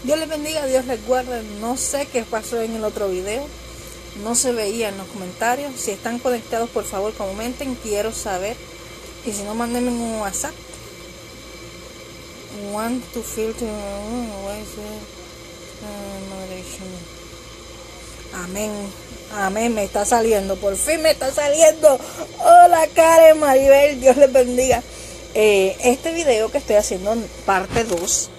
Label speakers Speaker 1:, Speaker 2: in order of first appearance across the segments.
Speaker 1: Dios les bendiga, Dios les guarde. No sé qué pasó en el otro video. No se veía en los comentarios. Si están conectados, por favor, comenten. Quiero saber. Y si no, mándenme un WhatsApp. Want to filter. Amén. Amén. Me está saliendo. Por fin me está saliendo. Hola, Karen, Maribel. Dios les bendiga. Este video que estoy haciendo, parte 2.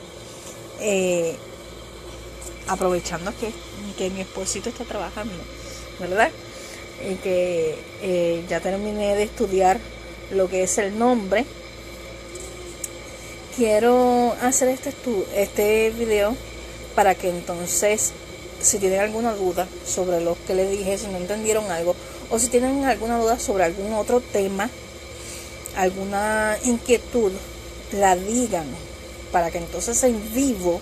Speaker 1: Aprovechando que mi esposito está trabajando, ¿verdad? Y que ya terminé de estudiar lo que es el nombre. Quiero hacer este video para que entonces, si tienen alguna duda sobre lo que les dije, si no entendieron algo, o si tienen alguna duda sobre algún otro tema, alguna inquietud, la digan, para que entonces en vivo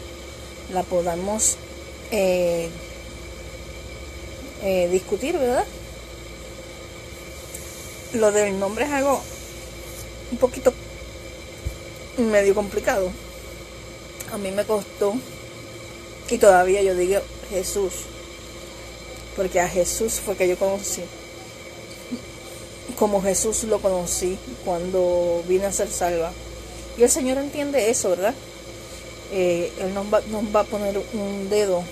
Speaker 1: la podamos discutir, ¿verdad? Lo del nombre es algo un poquito medio complicado. A mí me costó, y todavía yo digo Jesús, porque a Jesús fue que yo conocí, como Jesús lo conocí cuando vine a ser salva. Y el Señor entiende eso, ¿verdad? Él nos va a poner un dedo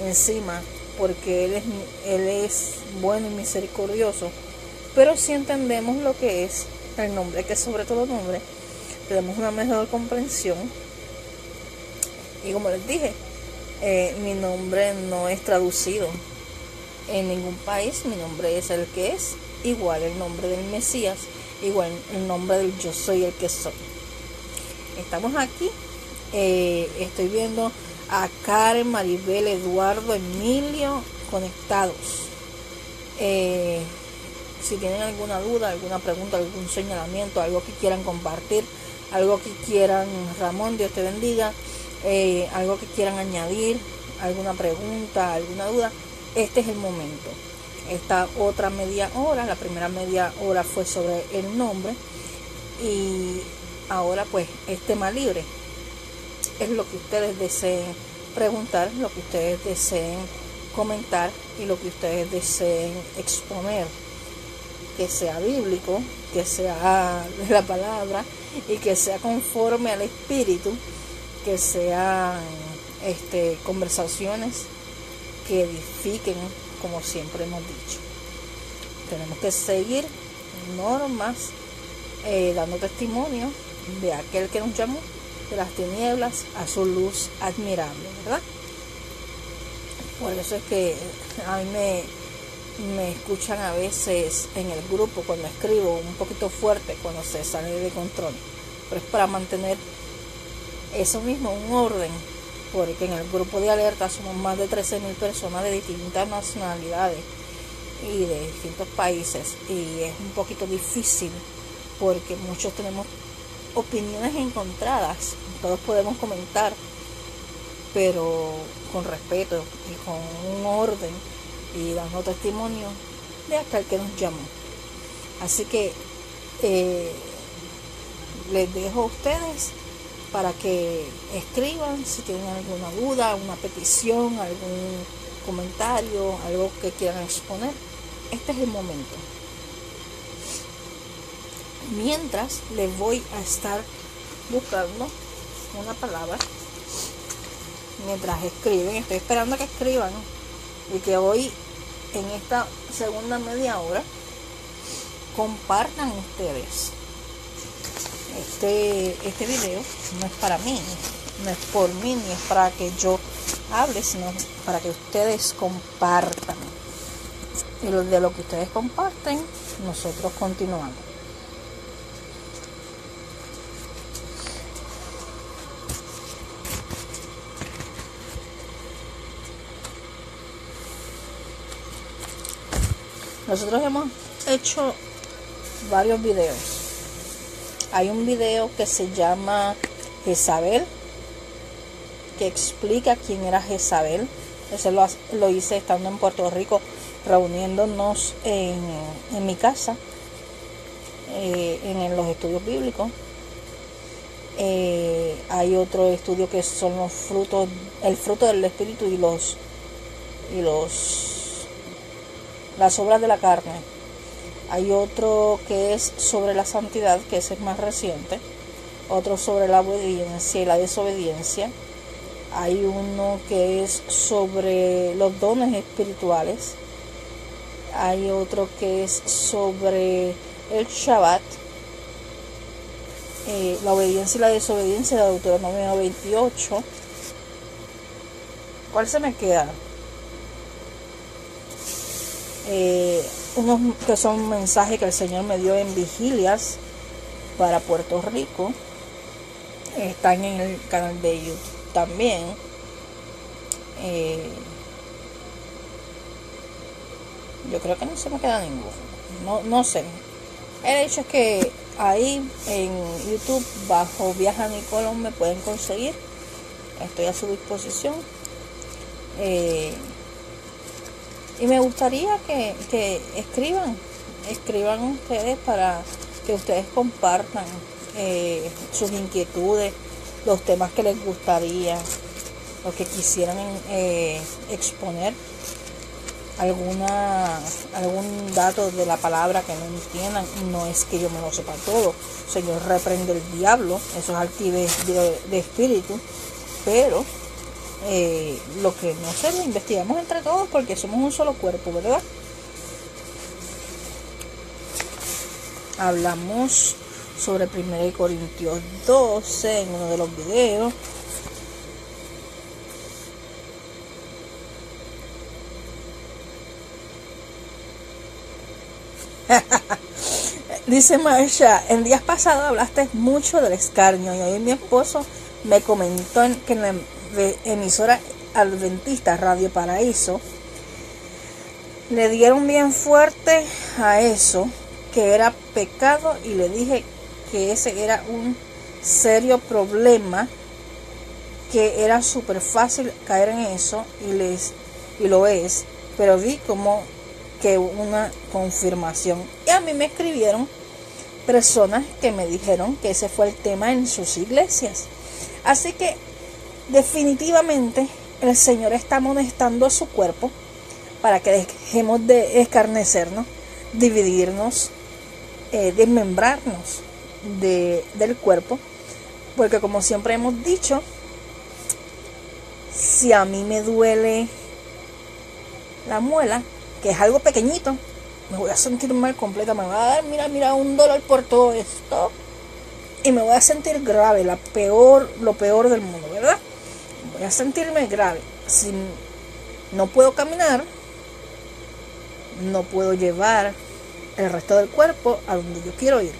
Speaker 1: encima, porque Él es bueno y misericordioso. Pero si entendemos lo que es el nombre, que sobre todo nombre, tenemos una mejor comprensión. Y como les dije, mi nombre no es traducido en ningún país. Mi nombre es el que es, igual el nombre del Mesías, igual el nombre del yo soy el que soy. Estamos aquí. Estoy viendo a Karen, Maribel, Eduardo, Emilio conectados. Si tienen alguna duda, alguna pregunta, algún señalamiento, algo que quieran compartir, algo que quieran, Ramón, Dios te bendiga, algo que quieran añadir, alguna pregunta, alguna duda, este es el momento. Esta otra media hora, la primera media hora fue sobre el nombre, y ahora pues es tema libre. Es lo que ustedes deseen preguntar, lo que ustedes deseen comentar y lo que ustedes deseen exponer, que sea bíblico, que sea la palabra y que sea conforme al Espíritu, que sean conversaciones que edifiquen, como siempre hemos dicho. Tenemos que seguir normas, dando testimonio de aquel que nos llamó de las tinieblas a su luz admirable, ¿verdad? Por eso es que a mí me escuchan a veces en el grupo cuando escribo un poquito fuerte, cuando se sale de control, pero es para mantener eso mismo, un orden, porque en el grupo de alerta somos más de 13,000 personas de distintas nacionalidades y de distintos países, y es un poquito difícil porque muchos tenemos opiniones encontradas. Todos podemos comentar, pero con respeto y con un orden, y dando testimonio de aquel que nos llamó. Así que les dejo a ustedes para que escriban si tienen alguna duda, una petición, algún comentario, algo que quieran exponer. Este es el momento. Mientras les voy a estar buscando una palabra mientras escriben. Estoy esperando a que escriban y que hoy, en esta segunda media hora, compartan ustedes este video. No es para mí, no es por mí, ni es para que yo hable, sino para que ustedes compartan, y de lo que ustedes comparten nosotros continuamos. Nosotros hemos hecho varios videos. Hay un video que se llama Jezabel, que explica quién era Jezabel. Ese lo hice estando en Puerto Rico, reuniéndonos en mi casa, en los estudios bíblicos. Hay otro estudio que son los frutos, el fruto del espíritu y las obras de la carne. Hay otro que es sobre la santidad, que ese es más reciente. Otro sobre la obediencia y la desobediencia. Hay uno que es sobre los dones espirituales. Hay otro que es sobre el Shabbat, la obediencia y la desobediencia de Deuteronomio 28. ¿Cuál se me queda? Unos que son mensajes que el Señor me dio en vigilias para Puerto Rico. Están en el canal de YouTube también. Yo creo que no se me queda ninguno. No sé. El hecho es que ahí en YouTube, bajo Viaja Nicolón, me pueden conseguir. Estoy a su disposición. Y me gustaría que escriban ustedes, para que ustedes compartan sus inquietudes, los temas que les gustaría, los que quisieran exponer, algún dato de la palabra que no entiendan. No es que yo me lo sepa todo, Señor reprende el diablo, eso es altivez de espíritu, pero lo que no sé, lo investigamos entre todos, porque somos un solo cuerpo, ¿verdad? Hablamos sobre 1 Corintios 12 en uno de los videos. Dice Marsha, en días pasados hablaste mucho del escarnio, y hoy mi esposo me comentó que en la emisora adventista Radio Paraíso le dieron bien fuerte a eso, que era pecado, y le dije que ese era un serio problema, que era súper fácil caer en eso, y lo es, pero vi como que una confirmación. Y a mí me escribieron personas que me dijeron que ese fue el tema en sus iglesias. Así que definitivamente el Señor está amonestando a su cuerpo para que dejemos de escarnecernos, dividirnos, desmembrarnos del cuerpo, porque como siempre hemos dicho, si a mí me duele la muela, que es algo pequeño, me voy a sentir mal completa, me va a dar, mira, un dolor por todo esto, y me voy a sentir grave, lo peor del mundo, ¿verdad? Voy a sentirme grave. Si no puedo caminar, no puedo llevar el resto del cuerpo a donde yo quiero ir.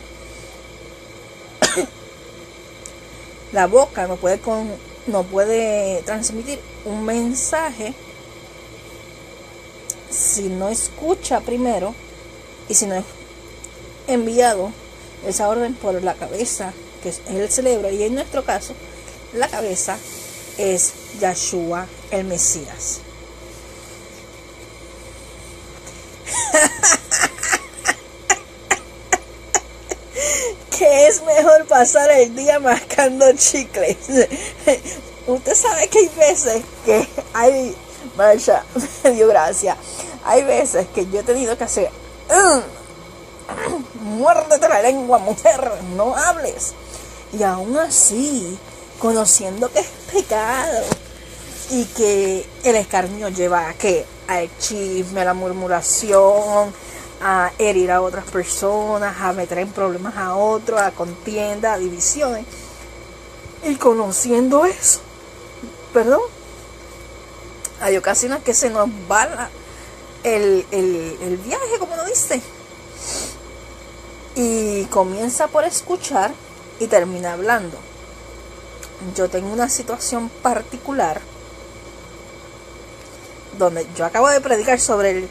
Speaker 1: La boca no puede transmitir un mensaje si no escucha primero, y si no es enviado esa orden por la cabeza, que es el cerebro, y en nuestro caso la cabeza es Yahshua el Mesías. Que es mejor pasar el día mascando chicles. Usted sabe que hay veces que Marsha, me dio gracia. Hay veces que yo he tenido que hacer muérdete la lengua, mujer, no hables. Y aún así, conociendo que es pecado y que el escarnio lleva a qué, al chisme, a la murmuración, a herir a otras personas, a meter en problemas a otros, a contienda, a divisiones, y conociendo eso, hay ocasiones que se nos va el viaje, como uno dice, y comienza por escuchar y termina hablando. Yo tengo una situación particular donde yo acabo de predicar sobre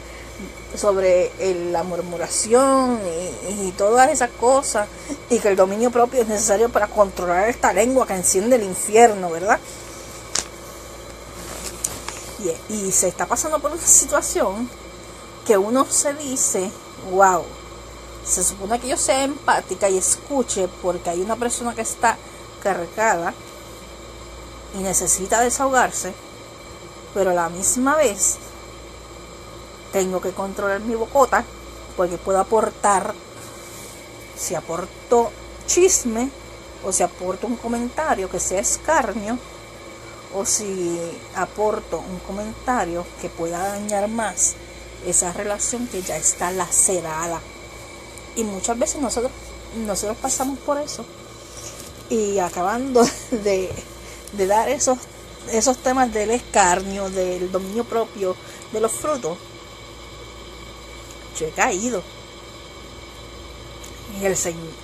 Speaker 1: la murmuración y todas esas cosas, y que el dominio propio es necesario para controlar esta lengua que enciende el infierno, ¿verdad? Y se está pasando por una situación que uno se dice, wow, se supone que yo sea empática y escuche, porque hay una persona que está cargada y necesita desahogarse, pero a la misma vez tengo que controlar mi bocota porque puedo aportar, si aporto chisme o si aporto un comentario que sea escarnio, o si aporto un comentario que pueda dañar más esa relación que ya está lacerada. Y muchas veces nosotros pasamos por eso, y acabando de dar esos temas del escarnio, del dominio propio, de los frutos, yo he caído.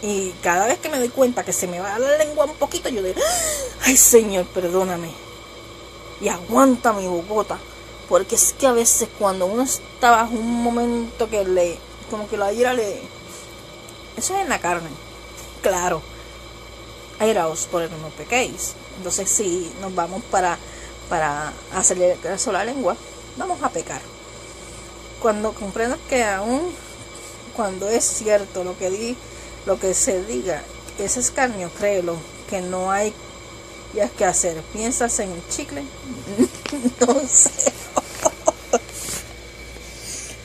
Speaker 1: Y cada vez que me doy cuenta que se me va la lengua un poquito, yo digo, ay Señor, perdóname y aguanta mi bocota, porque es que a veces cuando uno está bajo un momento que como que la ira eso es en la carne, claro, airaos por el que no pequéis. Entonces si nos vamos para hacerle caso a la lengua, vamos a pecar. Cuando comprendas que aún cuando es cierto lo que se diga, ese escarnio, créelo, que no hay ya que hacer. ¿Piensas en el chicle? No sé.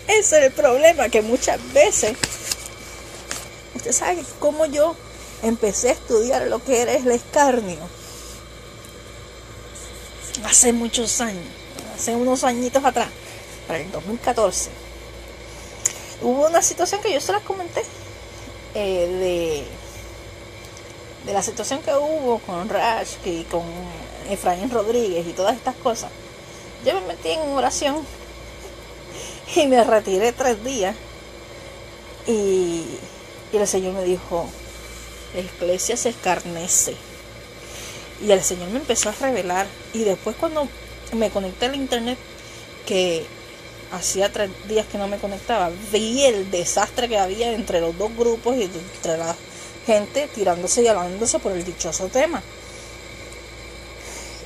Speaker 1: Ese es el problema, que muchas veces, usted sabe cómo yo empecé a estudiar lo que era el escarnio hace muchos años, hace unos añitos atrás, para el 2014. Hubo una situación que yo se las comenté, de la situación que hubo con Rashki, con Efraín Rodríguez y todas estas cosas. Yo me metí en oración y me retiré 3 días, y el Señor me dijo, la iglesia se escarnece, y el Señor me empezó a revelar. Y después, cuando me conecté al internet, que hacía 3 días que no me conectaba, vi el desastre que había entre los dos grupos y entre la gente tirándose y hablándose por el dichoso tema,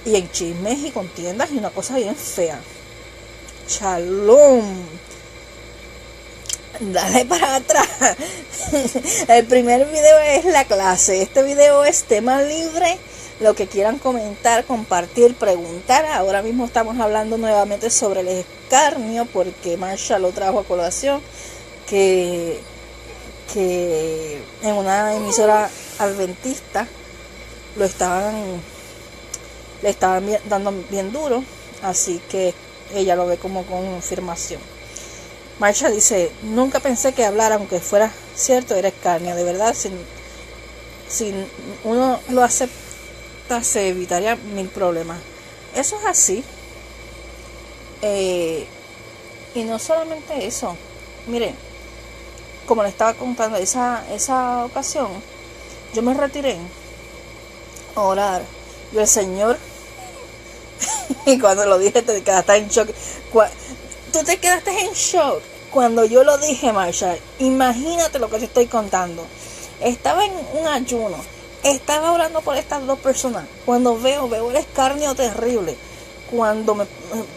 Speaker 1: y en chismes y contiendas, y una cosa bien fea. Shalom, dale para atrás. El primer video es la clase, este video es tema libre, lo que quieran comentar, compartir, preguntar. Ahora mismo estamos hablando nuevamente sobre el escarnio, porque Marsha lo trajo a colación, que en una emisora adventista le estaban dando bien duro, así que ella lo ve como confirmación. Marsha dice, nunca pensé que hablar, aunque fuera cierto, era escarnio. De verdad, si uno lo acepta, se evitaría 1000 problemas. Eso es así. Y no solamente eso, mire, como le estaba contando, esa ocasión yo me retiré a orar, y el Señor y cuando lo dije te quedaste en shock. Tú te quedaste en shock cuando yo lo dije, Marsha. Imagínate lo que te estoy contando. Estaba en un ayuno, estaba orando por estas 2 personas, cuando veo el escarnio terrible. Cuando me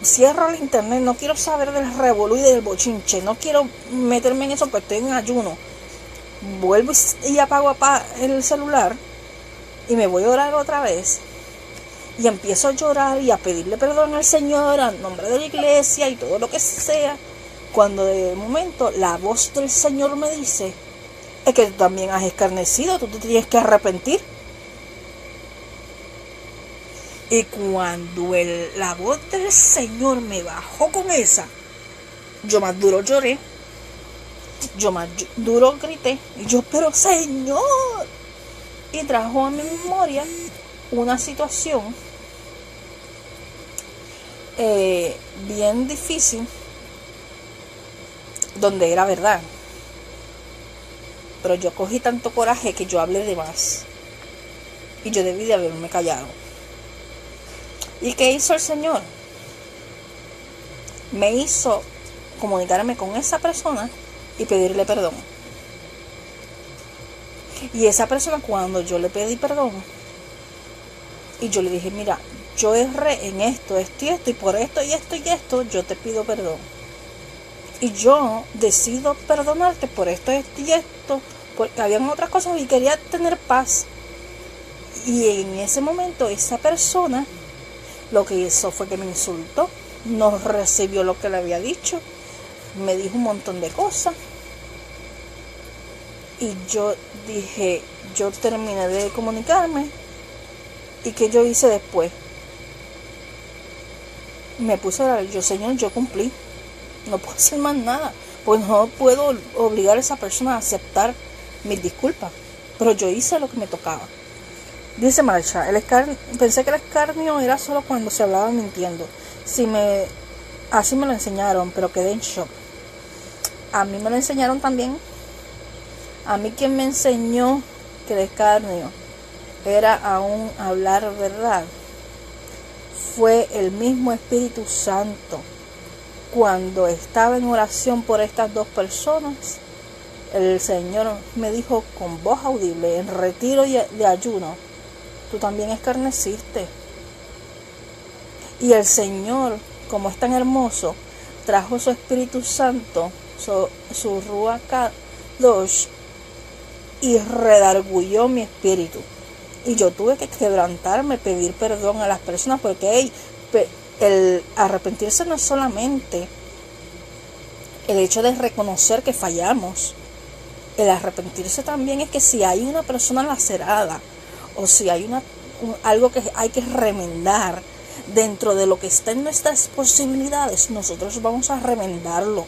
Speaker 1: cierro el internet, no quiero saber del revolú y del bochinche, no quiero meterme en eso porque estoy en ayuno. Vuelvo y apago el celular y me voy a orar otra vez, y empiezo a llorar y a pedirle perdón al Señor en nombre de la iglesia y todo lo que sea, cuando de momento la voz del Señor me dice, es que tú también has escarnecido, tú te tienes que arrepentir. Y cuando la voz del Señor me bajó con esa, yo más duro lloré, yo más duro grité, y yo, pero Señor, y trajo a mi memoria una situación bien difícil, donde era verdad, pero yo cogí tanto coraje que yo hablé de más, y yo debí de haberme callado. ¿Y qué hizo el Señor? Me hizo comunicarme con esa persona y pedirle perdón. Y esa persona, cuando yo le pedí perdón, y yo le dije, mira, yo erré en esto, y por esto y esto, yo te pido perdón. Y yo decido perdonarte por esto y esto, porque habían otras cosas y quería tener paz. Y en ese momento esa persona lo que hizo fue que me insultó, no recibió lo que le había dicho, me dijo un montón de cosas. Y yo dije, yo terminé de comunicarme. ¿Y qué yo hice después? Me puse a orar. Yo, Señor, yo cumplí. No puedo hacer más nada. Pues no puedo obligar a esa persona a aceptar mis disculpas. Pero yo hice lo que me tocaba. Dice Marcha, pensé que el escarnio era solo cuando se hablaba mintiendo. Así me lo enseñaron, pero quedé en shock. A mí me lo enseñaron también. A mí quien me enseñó que el escarnio era aún hablar verdad fue el mismo Espíritu Santo. Cuando estaba en oración por estas dos personas, el Señor me dijo con voz audible, en retiro de ayuno, tú también escarneciste. Y el Señor, como es tan hermoso, trajo su Espíritu Santo, su Ruach Kadosh, y redarguyó mi espíritu. Y yo tuve que quebrantarme, pedir perdón a las personas, porque el arrepentirse no es solamente el hecho de reconocer que fallamos. El arrepentirse también es que si hay una persona lacerada, o si hay algo que hay que remendar dentro de lo que está en nuestras posibilidades, nosotros vamos a remendarlo.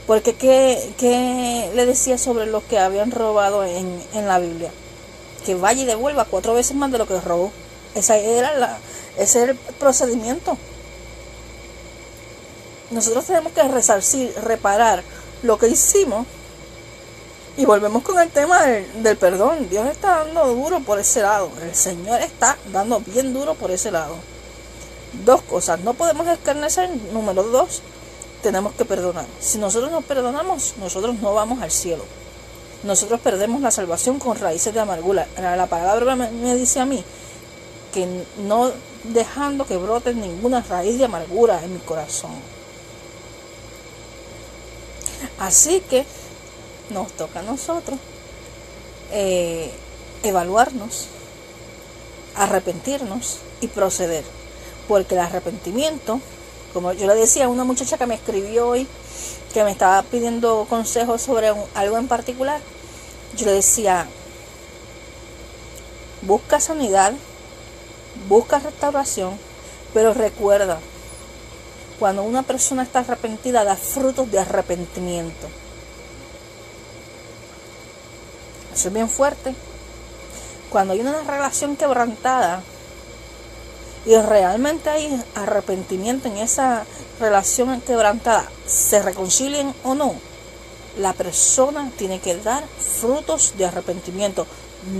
Speaker 1: Porque ¿qué le decía sobre los que habían robado en la Biblia? Que vaya y devuelva 4 veces más de lo que robó. Ese era el procedimiento. Nosotros tenemos que resarcir, reparar lo que hicimos. Y volvemos con el tema del perdón. Dios está dando duro por ese lado. El Señor está dando bien duro por ese lado. 2 cosas. No podemos escarnecer. Número 2. Tenemos que perdonar. Si nosotros no perdonamos, nosotros no vamos al cielo. Nosotros perdemos la salvación con raíces de amargura. La palabra me dice a mí que no dejando que brote ninguna raíz de amargura en mi corazón. Así que nos toca a nosotros evaluarnos, arrepentirnos y proceder. Porque el arrepentimiento, como yo le decía a una muchacha que me escribió hoy, que me estaba pidiendo consejos sobre algo en particular, yo le decía, busca sanidad, busca restauración, pero recuerda, cuando una persona está arrepentida, da frutos de arrepentimiento. Eso es bien fuerte. Cuando hay una relación quebrantada, y realmente hay arrepentimiento en esa relación quebrantada, se reconcilien o no, la persona tiene que dar frutos de arrepentimiento,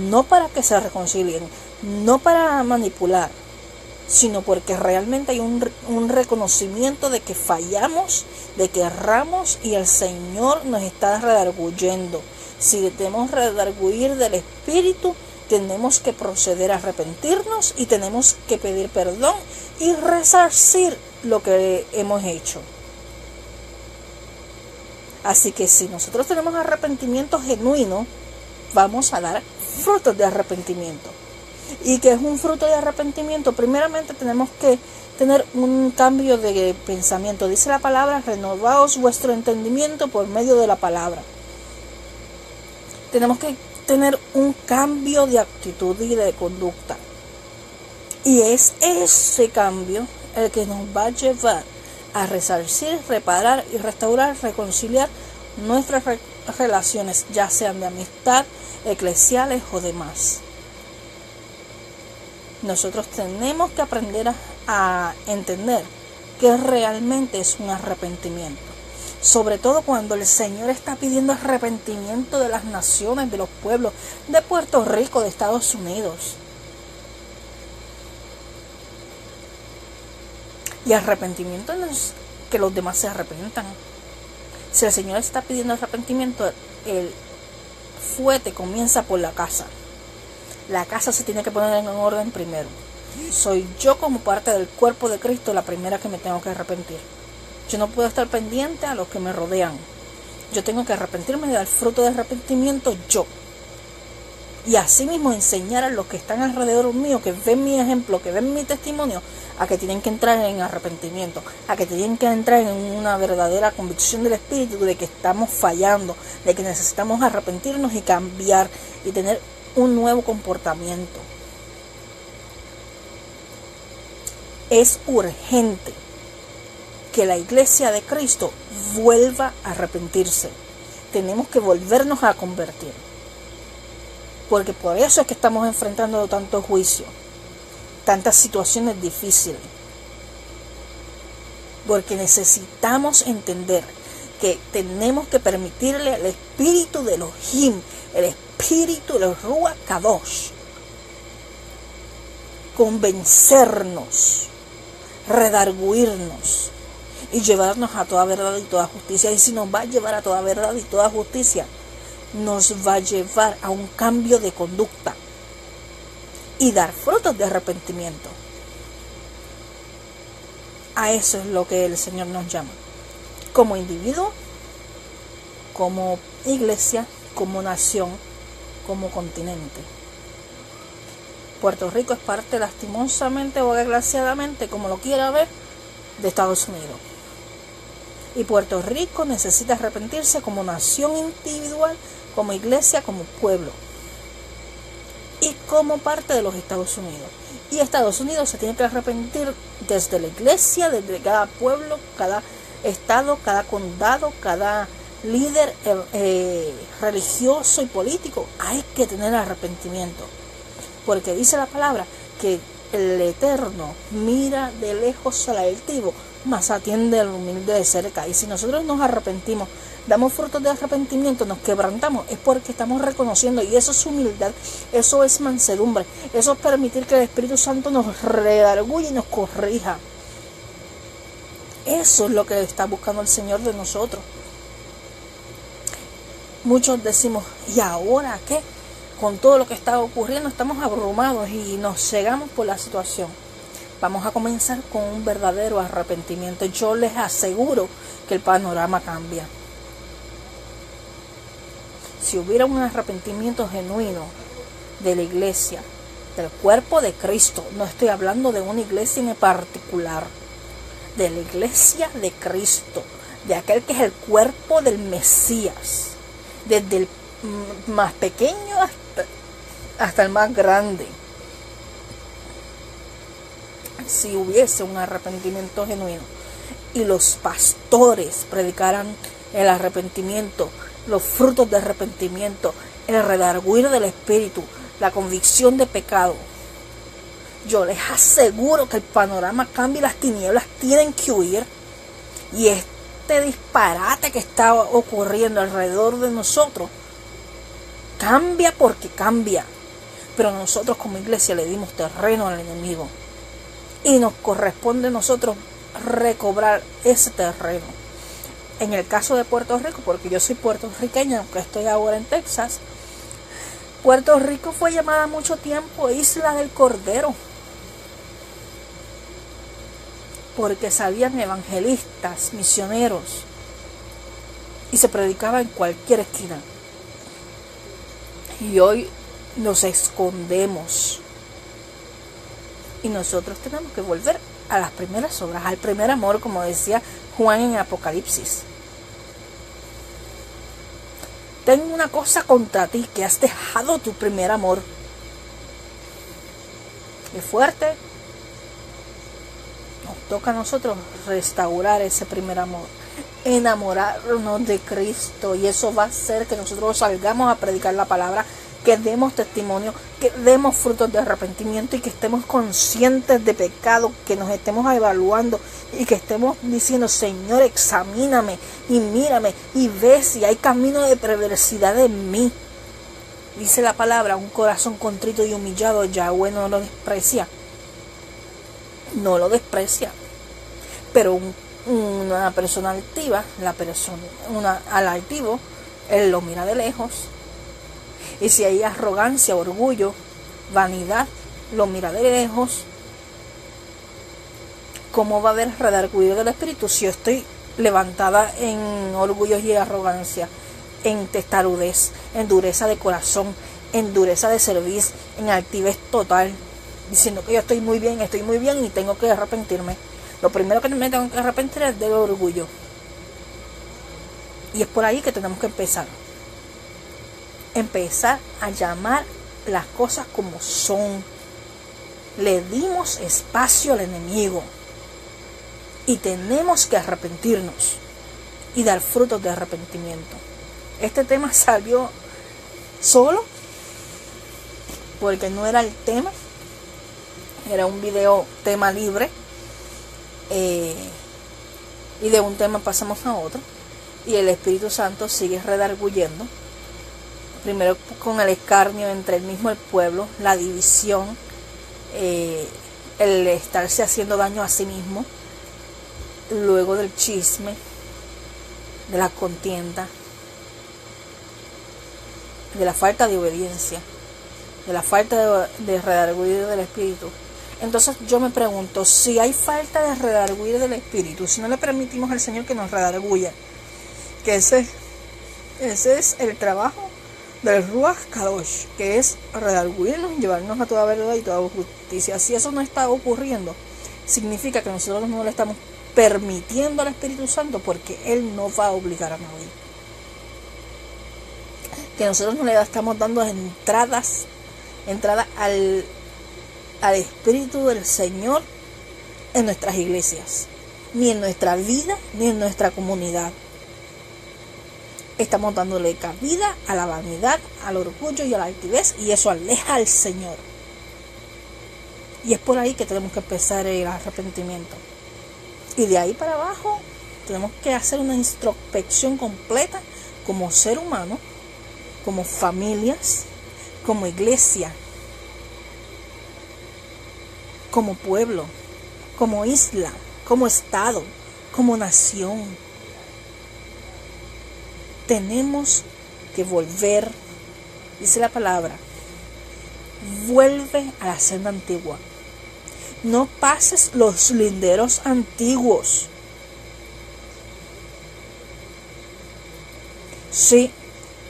Speaker 1: no para que se reconcilien, no para manipular, sino porque realmente hay un reconocimiento de que fallamos, de que erramos y el Señor nos está redarguyendo. Si debemos redarguir del Espíritu, tenemos que proceder a arrepentirnos y tenemos que pedir perdón y resarcir lo que hemos hecho. Así que si nosotros tenemos arrepentimiento genuino, vamos a dar frutos de arrepentimiento. ¿Y qué es un fruto de arrepentimiento? Primeramente tenemos que tener un cambio de pensamiento. Dice la palabra, renovaos vuestro entendimiento por medio de la palabra. Tenemos que tener un cambio de actitud y de conducta. Y es ese cambio el que nos va a llevar a resarcir, reparar y restaurar, reconciliar nuestras relaciones, ya sean de amistad, eclesiales o demás. Nosotros tenemos que aprender a entender que realmente es un arrepentimiento. Sobre todo cuando el Señor está pidiendo arrepentimiento de las naciones, de los pueblos, de Puerto Rico, de Estados Unidos. Y arrepentimiento no es que los demás se arrepientan. Si el Señor está pidiendo arrepentimiento, el fuete comienza por la casa. La casa se tiene que poner en orden primero. Soy yo como parte del cuerpo de Cristo la primera que me tengo que arrepentir. Yo no puedo estar pendiente a los que me rodean. Yo tengo que arrepentirme y dar fruto de arrepentimiento yo. Y así mismo enseñar a los que están alrededor mío, que ven mi ejemplo, que ven mi testimonio, a que tienen que entrar en arrepentimiento, a que tienen que entrar en una verdadera convicción del Espíritu de que estamos fallando, de que necesitamos arrepentirnos y cambiar y tener un nuevo comportamiento. Es urgente que la iglesia de Cristo vuelva a arrepentirse. Tenemos que volvernos a convertir. Porque por eso es que estamos enfrentando tanto juicio, tantas situaciones difíciles. Porque necesitamos entender que tenemos que permitirle al espíritu de Elohim, el espíritu del Ruach Kadosh, convencernos, redarguirnos y llevarnos a toda verdad y toda justicia. Y si nos va a llevar a toda verdad y toda justicia, nos va a llevar a un cambio de conducta y dar frutos de arrepentimiento. A eso es lo que el Señor nos llama, como individuo, como iglesia, como nación, como continente. Puerto Rico es parte, lastimosamente o desgraciadamente, como lo quiera ver, de Estados Unidos. Y Puerto Rico necesita arrepentirse como nación individual, como iglesia, como pueblo. Y como parte de los Estados Unidos. Y Estados Unidos se tiene que arrepentir desde la iglesia, desde cada pueblo, cada estado, cada condado, cada líder religioso y político. Hay que tener arrepentimiento. Porque dice la palabra que el Eterno mira de lejos al altivo, mas atiende al humilde de cerca. Y si nosotros nos arrepentimos, damos frutos de arrepentimiento, nos quebrantamos, es porque estamos reconociendo, y eso es humildad, eso es mansedumbre, eso es permitir que el Espíritu Santo nos redarguya y nos corrija. Eso es lo que está buscando el Señor de nosotros. Muchos decimos, ¿y ahora qué? Con todo lo que está ocurriendo estamos abrumados y nos cegamos por la situación. Vamos a comenzar con un verdadero arrepentimiento. Yo les aseguro que el panorama cambia. Si hubiera un arrepentimiento genuino de la iglesia, del cuerpo de Cristo, no estoy hablando de una iglesia en particular, de la iglesia de Cristo, de aquel que es el cuerpo del Mesías, desde el más pequeño hasta el más grande. Si hubiese un arrepentimiento genuino y los pastores predicaran el arrepentimiento, los frutos de arrepentimiento, el redarguir del Espíritu, la convicción de pecado, yo les aseguro que el panorama cambia y las tinieblas tienen que huir. Y este disparate que está ocurriendo alrededor de nosotros cambia porque cambia. Pero nosotros como iglesia le dimos terreno al enemigo. Y nos corresponde a nosotros recobrar ese terreno. En el caso de Puerto Rico, porque yo soy puertorriqueña, aunque estoy ahora en Texas, Puerto Rico fue llamada mucho tiempo Isla del Cordero, porque salían evangelistas, misioneros, y se predicaba en cualquier esquina. Y hoy nos escondemos. Y nosotros tenemos que volver a las primeras obras, al primer amor, como decía Juan en Apocalipsis. Tengo una cosa contra ti, que has dejado tu primer amor. Es fuerte. Nos toca a nosotros restaurar ese primer amor, enamorarnos de Cristo, y eso va a hacer que nosotros salgamos a predicar la palabra, que demos testimonio, que demos frutos de arrepentimiento y que estemos conscientes de pecado, que nos estemos evaluando y que estemos diciendo: Señor, examíname y mírame y ve si hay camino de perversidad en mí. Dice la palabra: un corazón contrito y humillado Yahweh no lo desprecia. No lo desprecia. Pero una persona altiva, al altivo, él lo mira de lejos. Y si hay arrogancia, orgullo, vanidad, lo mira de lejos. ¿Cómo va a haber redarguido del Espíritu si yo estoy levantada en orgullo y arrogancia, en testarudez, en dureza de corazón, en dureza de cerviz, en altivez total, diciendo que yo estoy muy bien y tengo que arrepentirme. Lo primero que me tengo que arrepentir es del orgullo. Y es por ahí que tenemos que empezar. Empezar a llamar las cosas como son. Le dimos espacio al enemigo. Y tenemos que arrepentirnos. Y dar frutos de arrepentimiento. Este tema salió solo. Porque no era el tema. Era un video tema libre. Y de un tema pasamos a otro. Y el Espíritu Santo sigue redarguyendo. Primero con el escarnio entre el mismo el pueblo, la división, el estarse haciendo daño a sí mismo, luego del chisme, de la contienda, de la falta de obediencia, de la falta de redarguir del Espíritu. Entonces yo me pregunto, si hay falta de redarguir del Espíritu, si no le permitimos al Señor que nos redarguya, que ese es el trabajo del Ruach Kadosh, que es redarguirnos, llevarnos a toda verdad y toda justicia. Si eso no está ocurriendo, significa que nosotros no le estamos permitiendo al Espíritu Santo, porque Él no va a obligar a nadie. Que nosotros no le estamos dando entrada al Espíritu del Señor en nuestras iglesias, ni en nuestra vida, ni en nuestra comunidad. Estamos dándole cabida a la vanidad, al orgullo y a la altivez, y eso aleja al Señor. Y es por ahí que tenemos que empezar el arrepentimiento. Y de ahí para abajo tenemos que hacer una introspección completa como ser humano, como familias, como iglesia, como pueblo, como isla, como estado, como nación. Tenemos que volver, dice la palabra, vuelve a la senda antigua. No pases los linderos antiguos. Sí,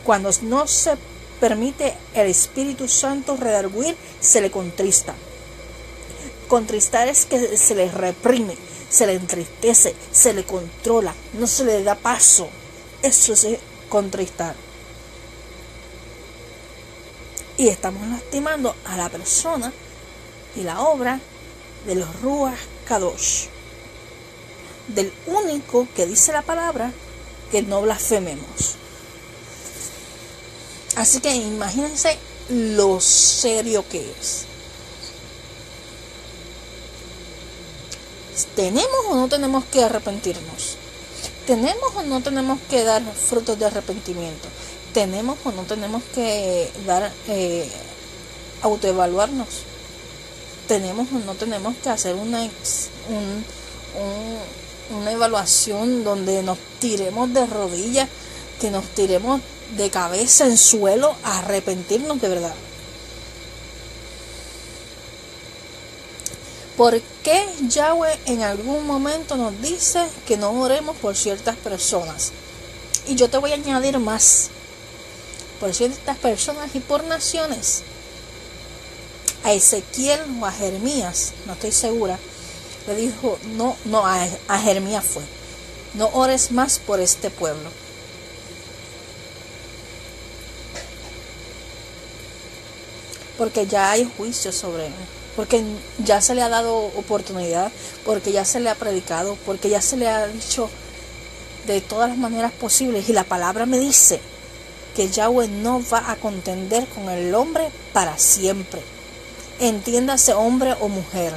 Speaker 1: cuando no se permite el Espíritu Santo redarguir, se le contrista. Contristar es que se le reprime, se le entristece, se le controla, no se le da paso. Eso es contristar. Y estamos lastimando a la persona y la obra de los Ruach Kadosh, del único que dice la palabra que no blasfememos. Así que imagínense lo serio que es. ¿Tenemos o no tenemos que arrepentirnos? ¿Tenemos o no tenemos que dar frutos de arrepentimiento? ¿Tenemos o no tenemos que dar autoevaluarnos? ¿Tenemos o no tenemos que hacer una evaluación donde nos tiremos de rodillas, que nos tiremos de cabeza en suelo a arrepentirnos de verdad? ¿Por qué Yahweh en algún momento nos dice que no oremos por ciertas personas? Y yo te voy a añadir más. Por ciertas personas y por naciones. A Ezequiel o a Jeremías, no estoy segura, le dijo, a Jeremías fue, no ores más por este pueblo. Porque ya hay juicio sobre él. Porque ya se le ha dado oportunidad, porque ya se le ha predicado, porque ya se le ha dicho de todas las maneras posibles. Y la palabra me dice que Yahweh no va a contender con el hombre para siempre. Entiéndase hombre o mujer.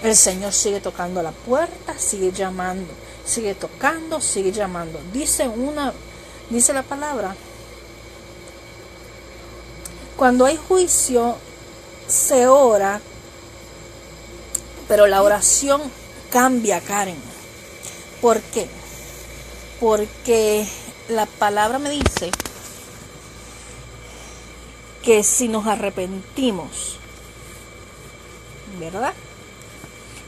Speaker 1: El Señor sigue tocando la puerta, sigue llamando, sigue tocando, sigue llamando. Dice la palabra, cuando hay juicio, se ora, pero la oración cambia, Karen. ¿Por qué? Porque la palabra me dice que si nos arrepentimos, ¿verdad?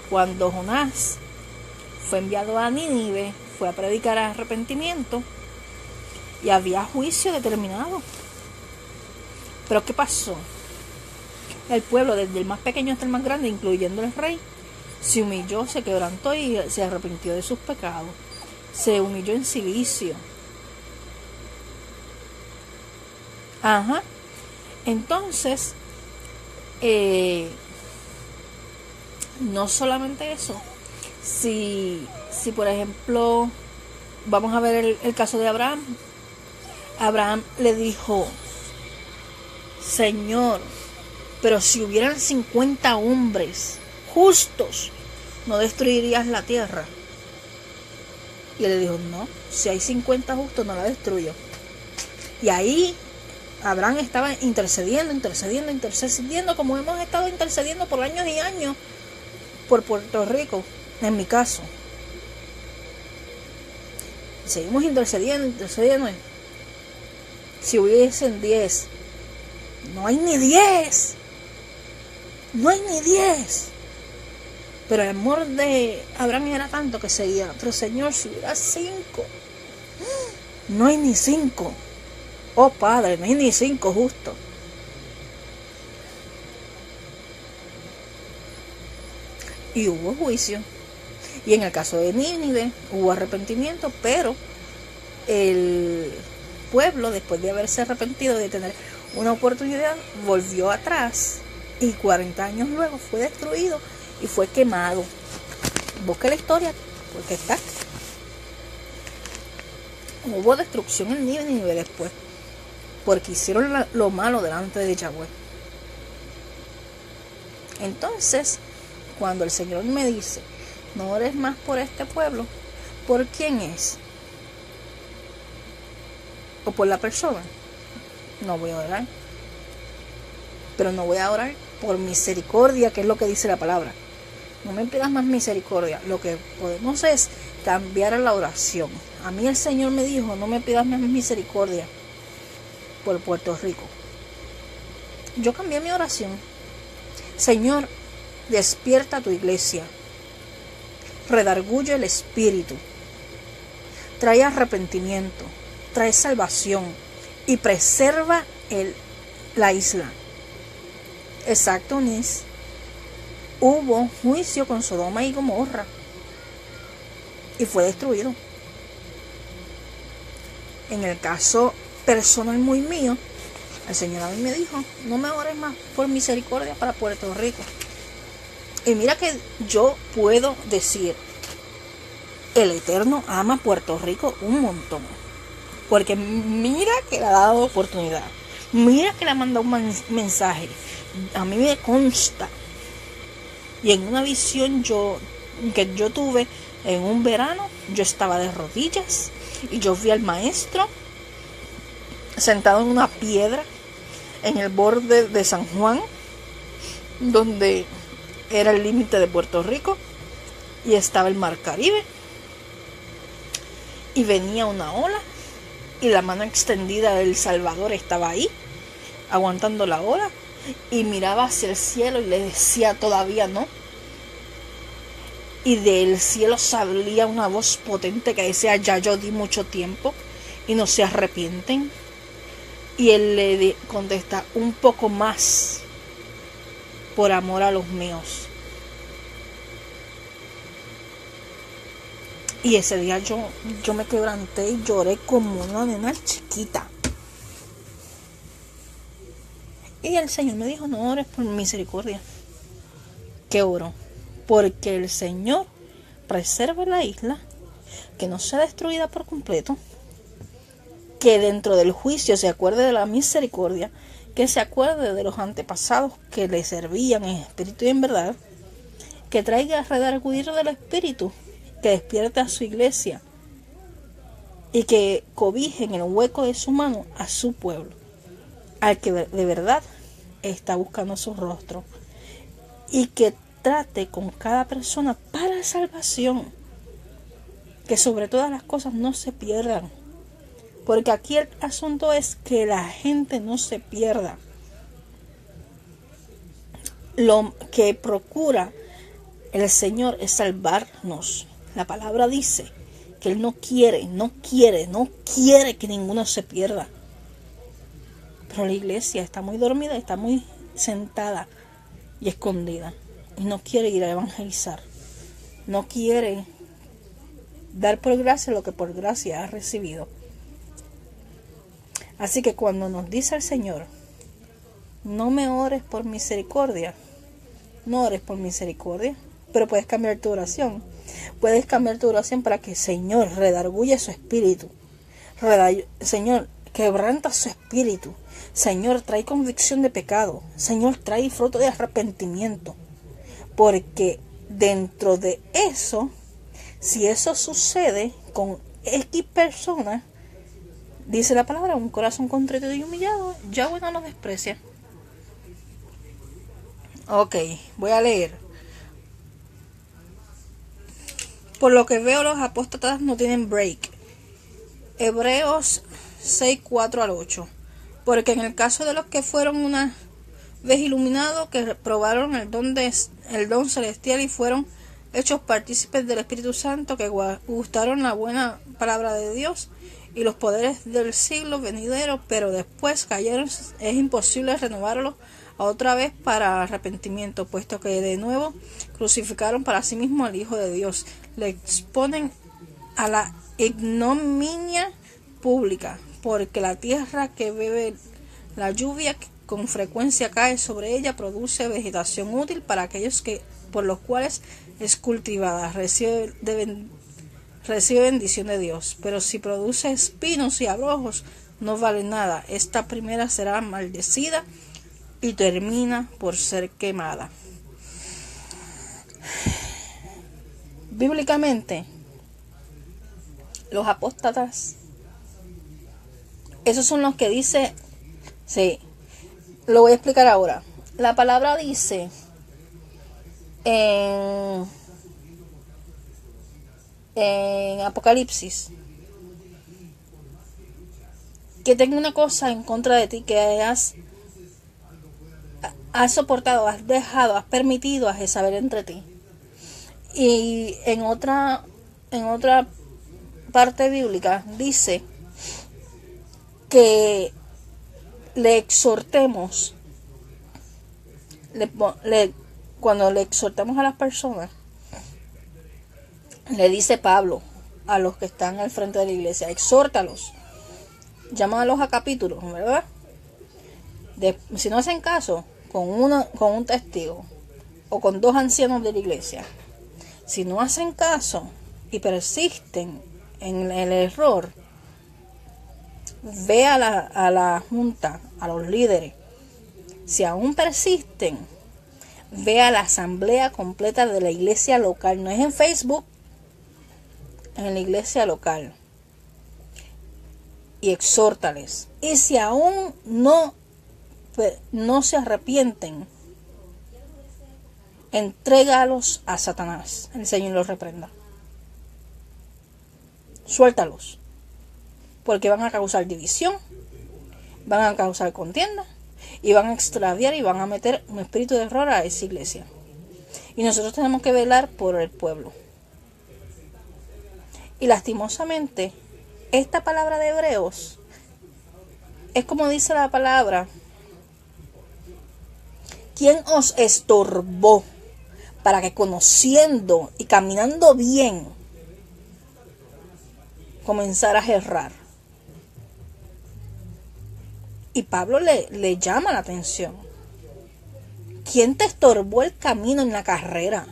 Speaker 1: Cuando Jonás fue enviado a Nínive, fue a predicar arrepentimiento y había juicio determinado. Pero ¿qué pasó? El pueblo, desde el más pequeño hasta el más grande, incluyendo el rey, se humilló, se quebrantó y se arrepintió de sus pecados. Se humilló en silicio. Ajá. Entonces, no solamente eso. Si por ejemplo, vamos a ver el caso de Abraham. Abraham le dijo: Señor, pero si hubieran 50 hombres justos, ¿no destruirías la tierra? Y él le dijo: no, si hay 50 justos no la destruyo. Y ahí Abraham estaba intercediendo, como hemos estado intercediendo por años y años por Puerto Rico, en mi caso. Seguimos intercediendo. Si hubiesen 10, no hay ni 10. Pero el amor de Abraham era tanto que seguía: pero Señor, si hubiera 5, no hay ni 5. Oh Padre, no hay ni 5 justos. Y hubo juicio. Y en el caso de Nínive hubo arrepentimiento, pero el pueblo, después de haberse arrepentido, de tener una oportunidad, volvió atrás y 40 años luego fue destruido y fue quemado. Busque la historia, porque está. Hubo destrucción en Nínive después, porque hicieron lo malo delante de Yahweh. Entonces, cuando el Señor me dice: no ores más por este pueblo, ¿por quién es? ¿O por la persona? No voy a orar. Pero no voy a orar por misericordia, que es lo que dice la palabra. No me pidas más misericordia. Lo que podemos es cambiar la oración. A mí el Señor me dijo: no me pidas más misericordia por Puerto Rico. Yo cambié mi oración. Señor, despierta tu iglesia. Redarguye el espíritu. Trae arrepentimiento. Trae salvación. Y preserva la isla. Exacto, Nis. Hubo juicio con Sodoma y Gomorra. Y fue destruido. En el caso personal muy mío, el Señor a mí me dijo: no me ores más por misericordia para Puerto Rico. Y mira que yo puedo decir: el Eterno ama a Puerto Rico un montón. Porque mira que le ha dado oportunidad. Mira que le ha mandado un mensaje. A mí me consta. Y en una visión que yo tuve en un verano, yo estaba de rodillas y yo vi al maestro sentado en una piedra en el borde de San Juan, donde era el límite de Puerto Rico, y estaba el mar Caribe, y venía una ola y la mano extendida del Salvador estaba ahí aguantando la ola, y miraba hacia el cielo y le decía: todavía no. Y del cielo salía una voz potente que decía: ya yo di mucho tiempo y no se arrepienten. Y él le contesta: un poco más por amor a los míos. Y ese día yo me quebranté y lloré como una nena chiquita. Y el Señor me dijo: no ores por misericordia. ¿Qué oro? Porque el Señor preserve la isla, que no sea destruida por completo, que dentro del juicio se acuerde de la misericordia, que se acuerde de los antepasados que le servían en espíritu y en verdad, que traiga redarguir del espíritu, que despierte a su iglesia y que cobije en el hueco de su mano a su pueblo, al que de verdad está buscando su rostro, y que trate con cada persona para salvación, que sobre todas las cosas no se pierdan, porque aquí el asunto es que la gente no se pierda. Lo que procura el Señor es salvarnos. La palabra dice que Él no quiere que ninguno se pierda. Pero la iglesia está muy dormida, está muy sentada y escondida. Y no quiere ir a evangelizar. No quiere dar por gracia lo que por gracia ha recibido. Así que cuando nos dice el Señor, no me ores por misericordia, no ores por misericordia, pero puedes cambiar tu oración. Puedes cambiar tu oración para que el Señor redarguya su espíritu. Señor, quebranta su espíritu. Señor, trae convicción de pecado. Señor, trae fruto de arrepentimiento. Porque dentro de eso, si eso sucede con X personas, dice la palabra, un corazón contrito y humillado, Yahweh no lo desprecia. Ok, voy a leer. Por lo que veo, los apóstatas no tienen break. Hebreos 6, 4 al 8. Porque en el caso de los que fueron una vez iluminados, que probaron el don celestial y fueron hechos partícipes del Espíritu Santo, que gustaron la buena palabra de Dios y los poderes del siglo venidero, pero después cayeron, es imposible renovarlos otra vez para arrepentimiento, puesto que de nuevo crucificaron para sí mismo al Hijo de Dios. Le exponen a la ignominia pública, porque la tierra que bebe la lluvia que con frecuencia cae sobre ella produce vegetación útil para aquellos que por los cuales es cultivada, recibe bendición de Dios. Pero si produce espinos y abrojos, no vale nada. Esta primera será maldecida y termina por ser quemada. Bíblicamente, los apóstatas, esos son los que dice, sí, lo voy a explicar ahora. La palabra dice en Apocalipsis que tengo una cosa en contra de ti, que has soportado, has dejado, has permitido a Jezabel entre ti. Y en otra parte bíblica dice que le exhortemos, cuando le exhortamos a las personas, le dice Pablo a los que están al frente de la iglesia, exhórtalos, llámalos a capítulos, ¿verdad? Si no hacen caso, con un testigo o con 2 ancianos de la iglesia, si no hacen caso y persisten en el error, ve a la junta, a los líderes. Si aún persisten, ve a la asamblea completa de la iglesia local. No es en Facebook, en la iglesia local. Y exhórtales. Y si aún no se arrepienten, entrégalos a Satanás. El Señor los reprenda. Suéltalos. Porque van a causar división, van a causar contienda, y van a extraviar y van a meter un espíritu de error a esa iglesia. Y nosotros tenemos que velar por el pueblo. Y lastimosamente, esta palabra de Hebreos es como dice la palabra: ¿quién os estorbó para que conociendo y caminando bien comenzaras a errar? Y Pablo le llama la atención. ¿Quién te estorbó el camino en la carrera?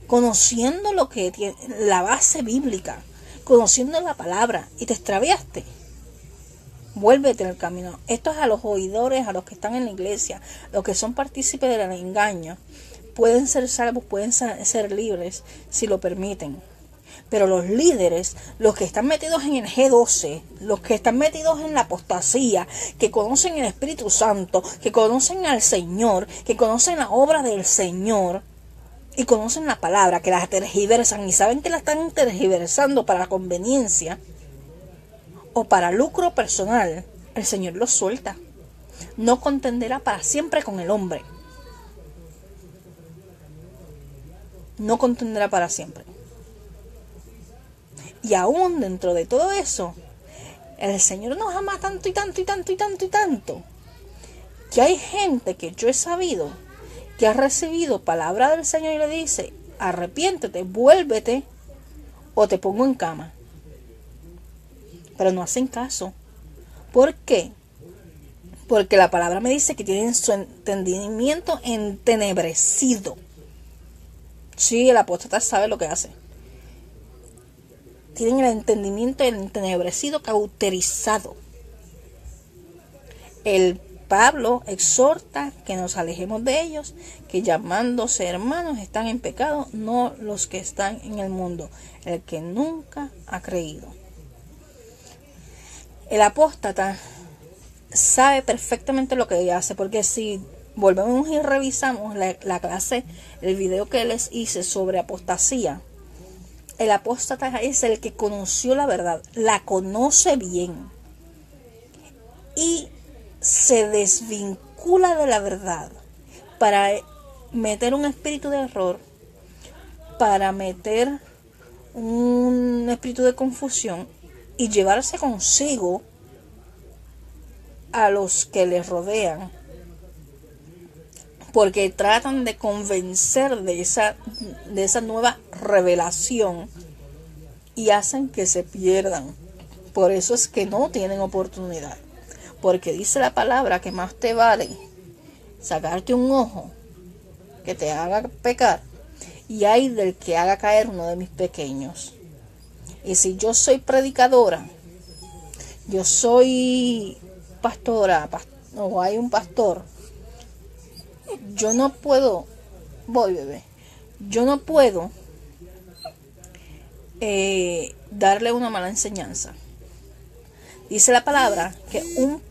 Speaker 1: Conociendo lo que tiene, la base bíblica, conociendo la palabra, y te extraviaste. Vuélvete en el camino. Esto es a los oidores, a los que están en la iglesia, los que son partícipes del engaño. Pueden ser salvos, pueden ser libres si lo permiten. Pero los líderes, los que están metidos en el G12, los que están metidos en la apostasía, que conocen el Espíritu Santo, que conocen al Señor, que conocen la obra del Señor y conocen la palabra, que la tergiversan y saben que la están tergiversando para conveniencia o para lucro personal, el Señor los suelta. No contenderá para siempre con el hombre. No contenderá para siempre. Y aún dentro de todo eso, El Señor nos ama tanto y tanto y tanto y tanto y tanto, que hay gente que yo he sabido que ha recibido palabra del Señor y le dice: arrepiéntete, vuélvete o te pongo en cama. Pero no hacen caso. ¿Por qué? Porque la palabra me dice que tienen su entendimiento entenebrecido. Sí, el apóstata sabe lo que hace. Tienen el entendimiento entenebrecido, cauterizado. El Pablo exhorta que nos alejemos de ellos, que llamándose hermanos están en pecado, no los que están en el mundo, el que nunca ha creído. El apóstata sabe perfectamente lo que hace, porque si volvemos y revisamos la clase, el video que les hice sobre apostasía, el apóstata es el que conoció la verdad, la conoce bien y se desvincula de la verdad para meter un espíritu de error, para meter un espíritu de confusión y llevarse consigo a los que les rodean, porque tratan de convencer de esa nueva revelación y hacen que se pierdan. Por eso es que no tienen oportunidad, porque dice la palabra que más te vale sacarte un ojo que te haga pecar, y hay del que haga caer uno de mis pequeños. Y si yo soy predicadora, yo soy pastora, o hay un pastor, yo no puedo, yo no puedo darle una mala enseñanza. Dice la palabra que un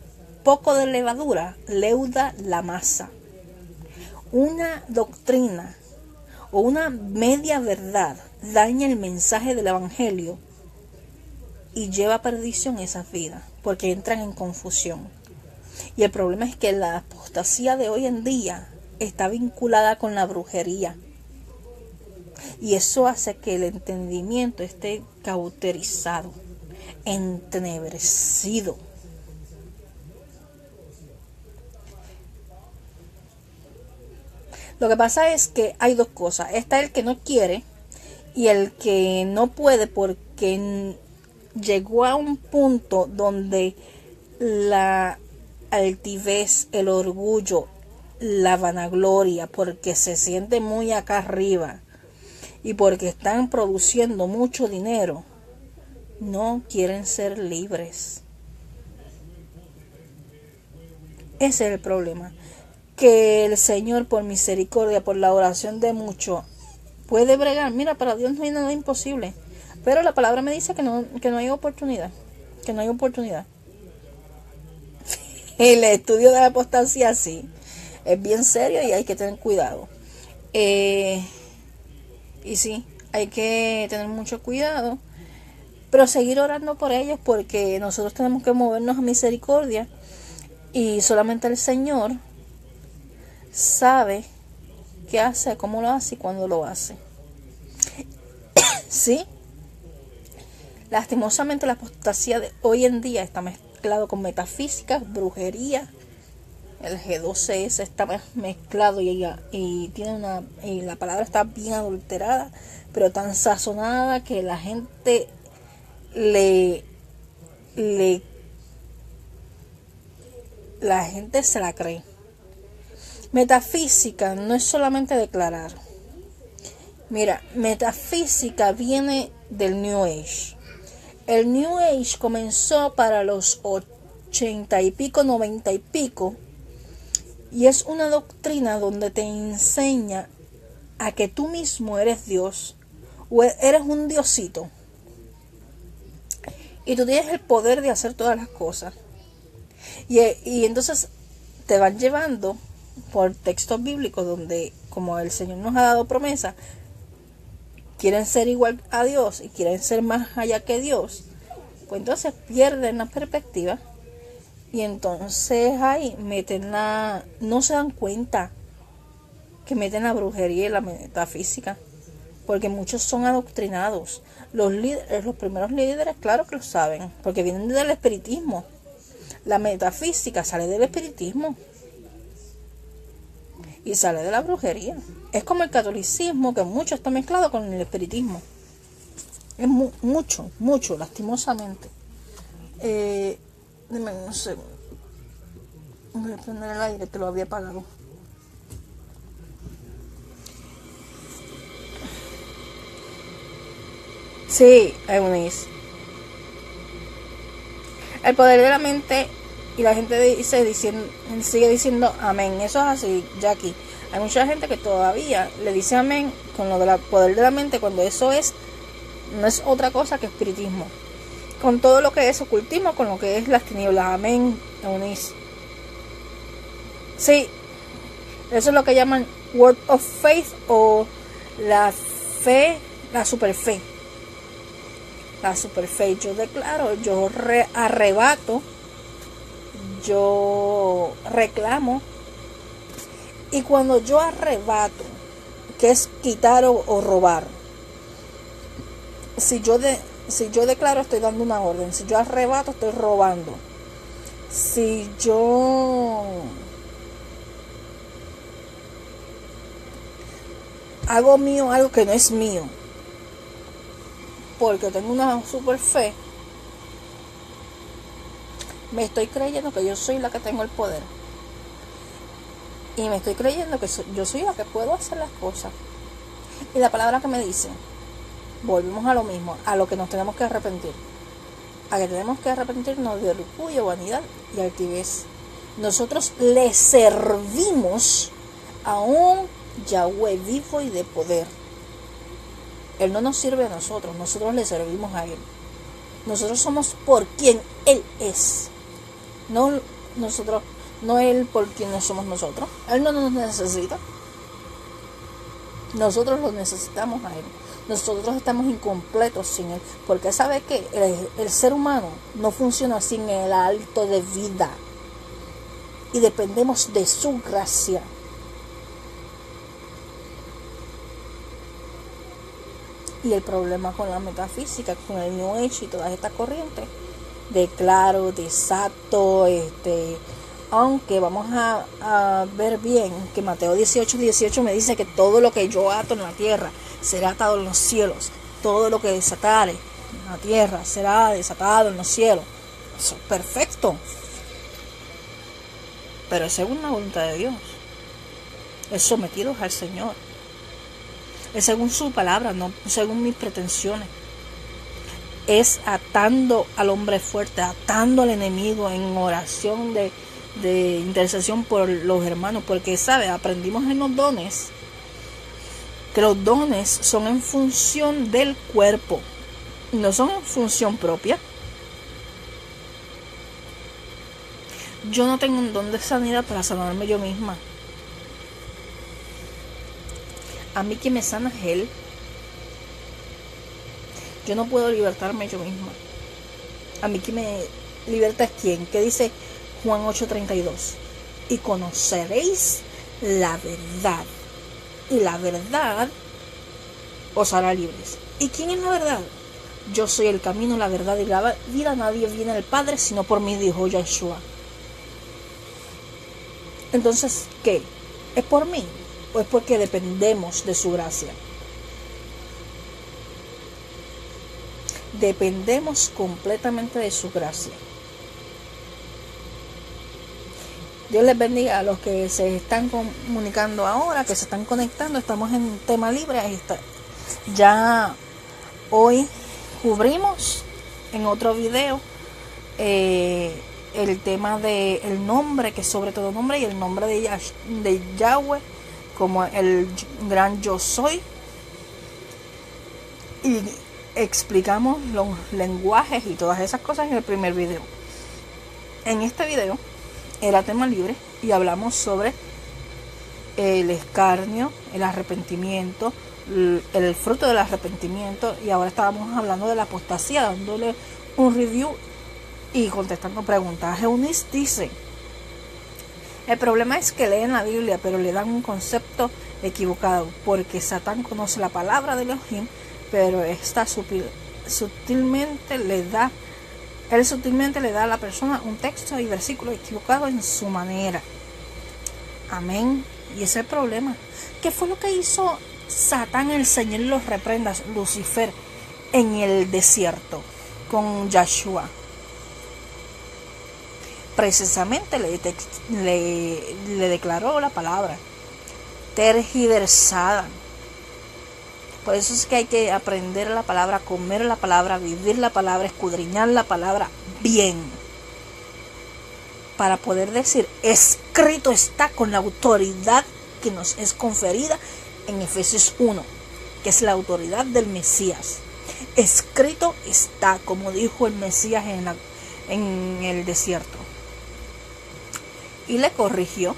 Speaker 1: poco de levadura leuda la masa. Una doctrina o una media verdad daña el mensaje del evangelio y lleva a perdición esas vidas, porque entran en confusión. Y el problema es que la apostasía de hoy en día está vinculada con la brujería, y eso hace que el entendimiento esté cauterizado, entenebrecido. Lo que pasa es que hay dos cosas: está el que no quiere y el que no puede, porque llegó a un punto donde la altivez, el orgullo, la vanagloria, porque se siente muy acá arriba y porque están produciendo mucho dinero, no quieren ser libres. Ese es el problema, que el Señor, por misericordia, por la oración de muchos, puede bregar. Mira, para Dios no hay nada imposible, pero la palabra me dice que no hay oportunidad, que no hay oportunidad. El estudio de la apostasía sí es bien serio y hay que tener cuidado. Y sí, hay que tener mucho cuidado, pero seguir orando por ellos, porque nosotros tenemos que movernos a misericordia, y solamente el Señor sabe qué hace, cómo lo hace y cuándo lo hace. Sí, lastimosamente la apostasía de hoy en día está mezclado con metafísicas, brujería. El G12S está mezclado y tiene y la palabra está bien adulterada, pero tan sazonada que la gente la gente se la cree. Metafísica no es solamente declarar. Mira, metafísica viene del New Age. El New Age comenzó para los 80 y pico, 90 y pico, y es una doctrina donde te enseña a que tú mismo eres Dios, o eres un diosito, y tú tienes el poder de hacer todas las cosas. Y entonces te van llevando por textos bíblicos donde, como el Señor nos ha dado promesa, quieren ser igual a Dios y quieren ser más allá que Dios. Pues entonces pierden la perspectiva, y entonces ahí no se dan cuenta que meten la brujería y la metafísica. porque muchos son adoctrinados. Los líderes, los primeros líderes, claro que lo saben, porque vienen del espiritismo. La metafísica sale del espiritismo y sale de la brujería. Es como el catolicismo, que mucho está mezclado con el espiritismo. Es mucho, lastimosamente. Dime un segundo. Voy a prender el aire, que lo había apagado. Sí, Eunice. El poder de la mente, y la gente sigue diciendo amén. Eso es así, Jackie. Hay mucha gente que todavía le dice amén con lo del poder de la mente, cuando eso no es otra cosa que espiritismo. Con todo lo que es ocultismo, con lo que es las tinieblas. Amén, Eunice. Sí, eso es lo que llaman word of faith, o la fe, la super fe. La super fe. Yo declaro, yo arrebato, yo reclamo. Y cuando yo arrebato, que es quitar o robar, si yo declaro, estoy dando una orden. Si yo arrebato, estoy robando. Si yo hago mío algo que no es mío, porque tengo una super fe, me estoy creyendo que yo soy la que tengo el poder, y me estoy creyendo que yo soy la que puedo hacer las cosas. Y la palabra que me dice, volvemos a lo mismo, a lo que nos tenemos que arrepentir, a que tenemos que arrepentirnos de orgullo, vanidad y altivez. Nosotros le servimos a un Yahweh vivo y de poder. Él no nos sirve a nosotros le servimos a Él. Nosotros somos por quien Él es, no nosotros, no Él por quien no somos nosotros. Él no nos necesita, nosotros lo necesitamos a Él. Nosotros estamos incompletos sin Él, porque sabe que el ser humano no funciona sin el hálito de vida, y dependemos de su gracia. Y el problema con la metafísica, con el New Age y todas estas corrientes, de claro, de exacto, aunque vamos a ver bien que Mateo 18:18 me dice que todo lo que yo ato en la tierra será atado en los cielos, todo lo que desatare en la tierra será desatado en los cielos. Eso es perfecto, pero es según la voluntad de Dios, es sometidos al Señor, es según su palabra, no según mis pretensiones. Es atando al hombre fuerte, atando al enemigo en oración de intercesión por los hermanos, porque sabe, aprendimos en los dones que los dones son en función del cuerpo, no son en función propia. Yo no tengo un don de sanidad para sanarme yo misma. A mí quien me sana es Él. Yo no puedo libertarme yo misma. A mí quien me liberta es ¿quién? ¿Qué dice Juan 8:32? Y conoceréis la verdad, y la verdad os hará libres. ¿Y quién es la verdad? Yo soy el camino, la verdad y la vida. Nadie viene al Padre sino por mí, dijo Yeshua. Entonces, ¿qué? ¿Es por mí? ¿O es porque dependemos de su gracia? Dependemos completamente de su gracia. Dios les bendiga a los que se están comunicando ahora, que se están conectando. Estamos en tema libre. Ahí está. Ya hoy cubrimos en otro video el tema del nombre, que es sobre todo nombre, y el nombre de Yahweh como el gran yo soy. Y explicamos los lenguajes y todas esas cosas en el primer video. En este video era tema libre y hablamos sobre el escarnio, el arrepentimiento, el fruto del arrepentimiento, y ahora estábamos hablando de la apostasía, dándole un review y contestando preguntas. Eunice dice: el problema es que leen la Biblia, pero le dan un concepto equivocado, porque Satán conoce la palabra de Elohim, pero sutilmente le da a la persona un texto y versículo equivocado en su manera. Amén. Y ese es el problema. ¿Qué fue lo que hizo Satán? El Señor los reprenda, Lucifer, en el desierto con Yahshua. Precisamente le declaró la palabra tergiversada. Por eso es que hay que aprender la palabra, comer la palabra, vivir la palabra, escudriñar la palabra bien, para poder decir, escrito está, con la autoridad que nos es conferida en Efesios 1, que es la autoridad del Mesías. Escrito está, como dijo el Mesías en el desierto. Y le corrigió,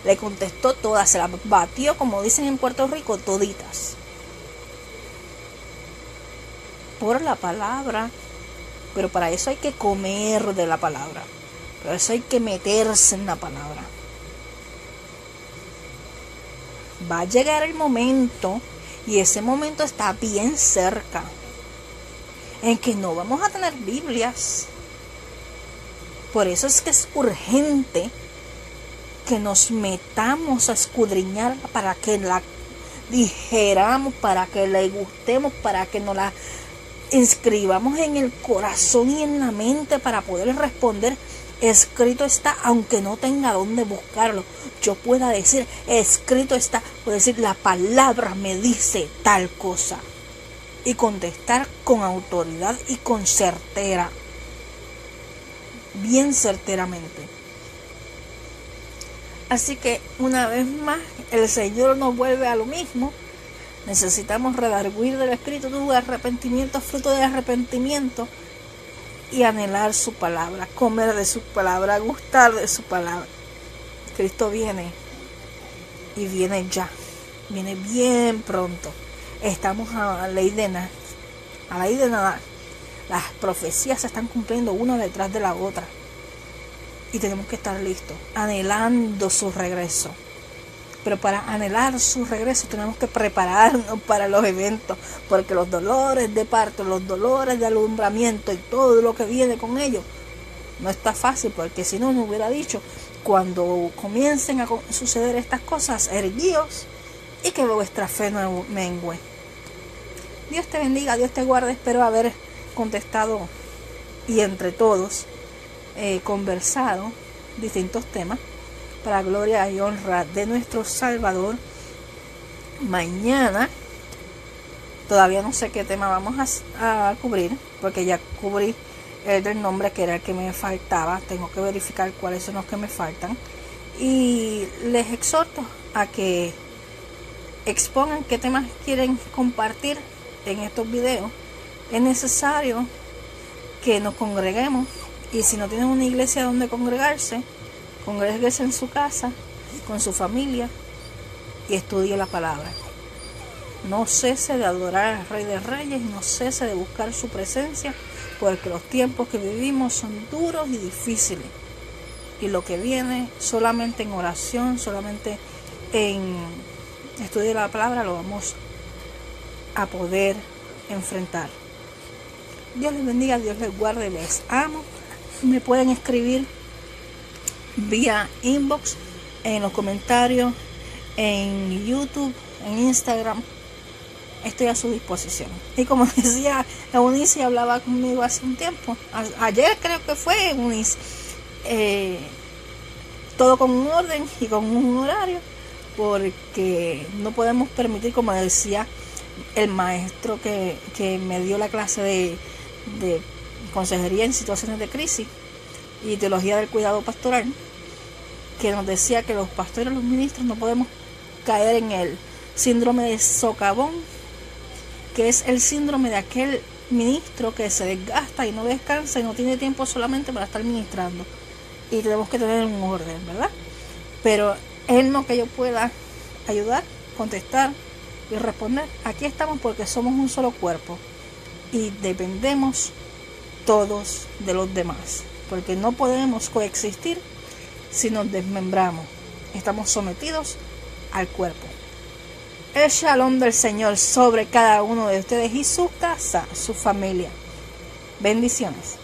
Speaker 1: le contestó todas, se las batió, como dicen en Puerto Rico, toditas. Por la palabra. Pero para eso hay que comer de la palabra. Para eso hay que meterse en la palabra. Va a llegar el momento, y ese momento está bien cerca, en que no vamos a tener Biblias. Por eso es que es urgente que nos metamos a escudriñar, para que la digeramos, para que la gustemos, para que nos la inscribamos en el corazón y en la mente, para poder responder, escrito está, aunque no tenga dónde buscarlo. Yo pueda decir, escrito está, puedo decir, la palabra me dice tal cosa, y contestar con autoridad y con certera, bien certeramente. Así que una vez más el Señor nos vuelve a lo mismo. Necesitamos redarguir del Espíritu de arrepentimiento, fruto del arrepentimiento, y anhelar su palabra, comer de su palabra, gustar de su palabra. Cristo viene, y viene ya, viene bien pronto. Estamos a la ley de nada. Las profecías se están cumpliendo una detrás de la otra, y tenemos que estar listos, anhelando su regreso. Pero para anhelar su regreso tenemos que prepararnos para los eventos, porque los dolores de parto, los dolores de alumbramiento y todo lo que viene con ellos no está fácil, porque si no, no hubiera dicho, cuando comiencen a suceder estas cosas, erguíos y que vuestra fe no mengüe. Dios te bendiga, Dios te guarde. Espero haber contestado y entre todos conversado distintos temas para gloria y honra de nuestro Salvador. Mañana todavía no sé qué tema vamos a cubrir, porque ya cubrí el del nombre, que era el que me faltaba. Tengo que verificar cuáles son los que me faltan, y les exhorto a que expongan qué temas quieren compartir en estos videos. Es necesario que nos congreguemos, y si no tienen una iglesia donde congregarse, congréguese en su casa, con su familia, y estudie la palabra. No cese de adorar al Rey de Reyes, y no cese de buscar su presencia, porque los tiempos que vivimos son duros y difíciles, y lo que viene solamente en oración, solamente en estudiar la palabra, lo vamos a poder enfrentar. Dios les bendiga, Dios les guarde, les amo. Me pueden escribir vía inbox, en los comentarios, en YouTube, en Instagram. Estoy a su disposición. Y como decía Eunice, hablaba conmigo hace un tiempo, ayer creo que fue Eunice, todo con un orden y con un horario, porque no podemos permitir, como decía el maestro que me dio la clase de consejería en situaciones de crisis y teología del cuidado pastoral, que nos decía que los pastores, los ministros, no podemos caer en el síndrome de socavón, que es el síndrome de aquel ministro que se desgasta y no descansa y no tiene tiempo solamente para estar ministrando, y tenemos que tener un orden, ¿verdad? Pero él no que yo pueda ayudar, contestar y responder. Aquí estamos porque somos un solo cuerpo y dependemos todos de los demás, porque no podemos coexistir si nos desmembramos. Estamos sometidos al cuerpo. el shalom del Señor sobre cada uno de ustedes y su casa, su familia. Bendiciones.